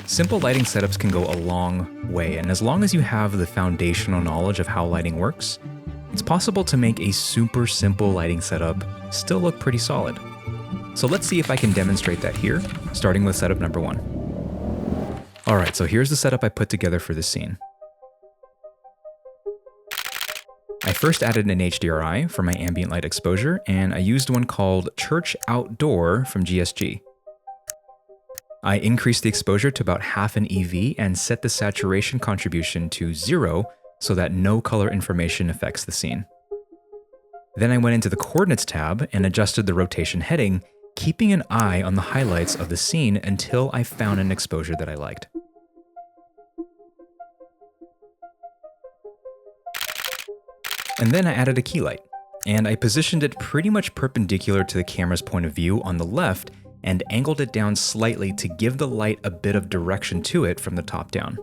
Simple lighting setups can go a long way, and as long as you have the foundational knowledge of how lighting works, it's possible to make a super simple lighting setup still look pretty solid. So let's see if I can demonstrate that here, starting with setup number 1. Alright, so here's the setup I put together for this scene. I first added an HDRI for my ambient light exposure, and I used one called Church Outdoor from GSG. I increased the exposure to about half an EV and set the saturation contribution to 0 so that no color information affects the scene. Then I went into the Coordinates tab and adjusted the rotation heading, keeping an eye on the highlights of the scene until I found an exposure that I liked. And then I added a key light, and I positioned it pretty much perpendicular to the camera's point of view on the left and angled it down slightly to give the light a bit of direction to it from the top down.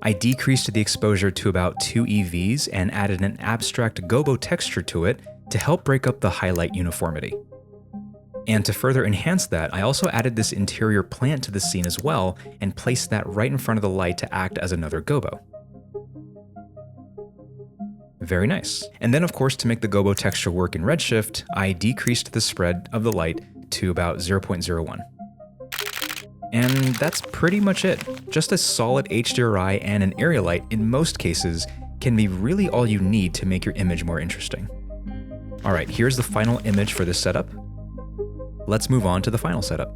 I decreased the exposure to about 2 EVs and added an abstract gobo texture to it to help break up the highlight uniformity. And to further enhance that, I also added this interior plant to the scene as well and placed that right in front of the light to act as another gobo. Very nice. And then of course, to make the gobo texture work in Redshift, I decreased the spread of the light to about 0.01. And that's pretty much it. Just a solid HDRI and an area light in most cases can be really all you need to make your image more interesting. Alright, here's the final image for this setup. Let's move on to the final setup.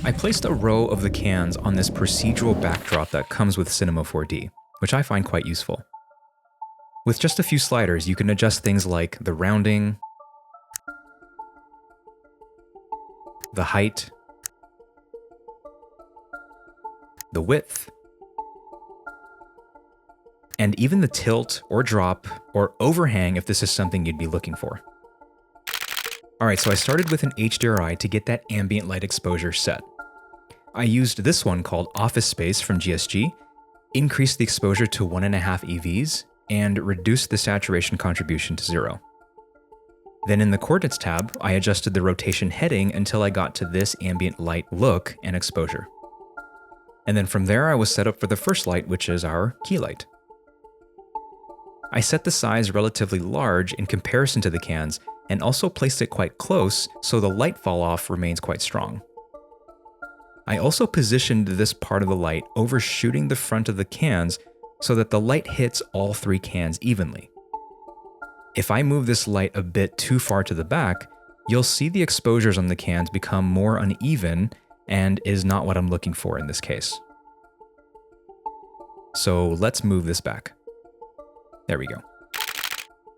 I placed a row of the cans on this procedural backdrop that comes with Cinema 4D, which I find quite useful. With just a few sliders, you can adjust things like the rounding, the height, the width, and even the tilt or drop or overhang if this is something you'd be looking for. Alright, so I started with an HDRI to get that ambient light exposure set. I used this one called Office Space from GSG, increased the exposure to 1.5 EVs, and reduced the saturation contribution to 0. Then in the Coordinates tab, I adjusted the rotation heading until I got to this ambient light look and exposure. And then from there I was set up for the first light, which is our key light. I set the size relatively large in comparison to the cans and also placed it quite close so the light fall off remains quite strong. I also positioned this part of the light overshooting the front of the cans so that the light hits all 3 cans evenly. If I move this light a bit too far to the back, you'll see the exposures on the cans become more uneven and is not what I'm looking for in this case. So let's move this back. There we go.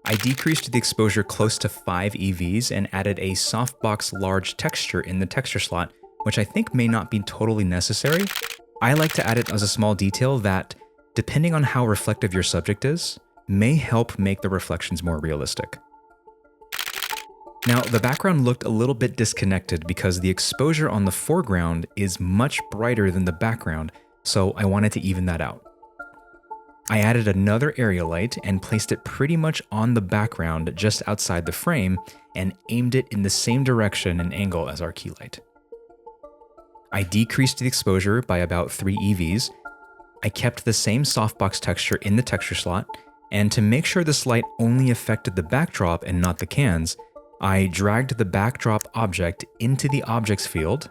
I decreased the exposure close to 5 EVs and added a softbox large texture in the texture slot, which I think may not be totally necessary. I like to add it as a small detail that, depending on how reflective your subject is, may help make the reflections more realistic. Now, the background looked a little bit disconnected because the exposure on the foreground is much brighter than the background, so I wanted to even that out. I added another area light and placed it pretty much on the background just outside the frame and aimed it in the same direction and angle as our key light. I decreased the exposure by about 3 EVs. I kept the same softbox texture in the texture slot, and to make sure this light only affected the backdrop and not the cans, I dragged the backdrop object into the objects field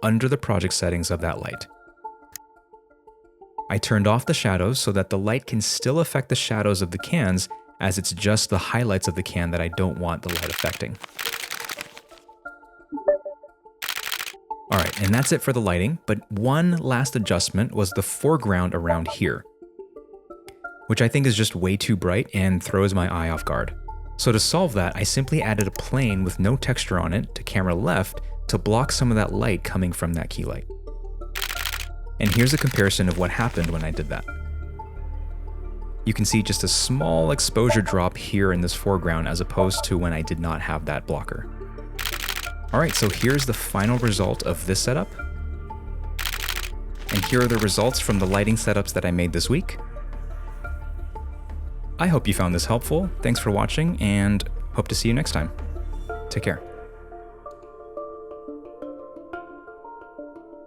under the project settings of that light. I turned off the shadows so that the light can still affect the shadows of the cans, as it's just the highlights of the can that I don't want the light affecting. Alright, and that's it for the lighting, but one last adjustment was the foreground around here, which I think is just way too bright and throws my eye off guard. So to solve that, I simply added a plane with no texture on it to camera left to block some of that light coming from that key light. And here's a comparison of what happened when I did that. You can see just a small exposure drop here in this foreground as opposed to when I did not have that blocker. Alright, so here's the final result of this setup. And here are the results from the lighting setups that I made this week. I hope you found this helpful. Thanks for watching and hope to see you next time. Take care.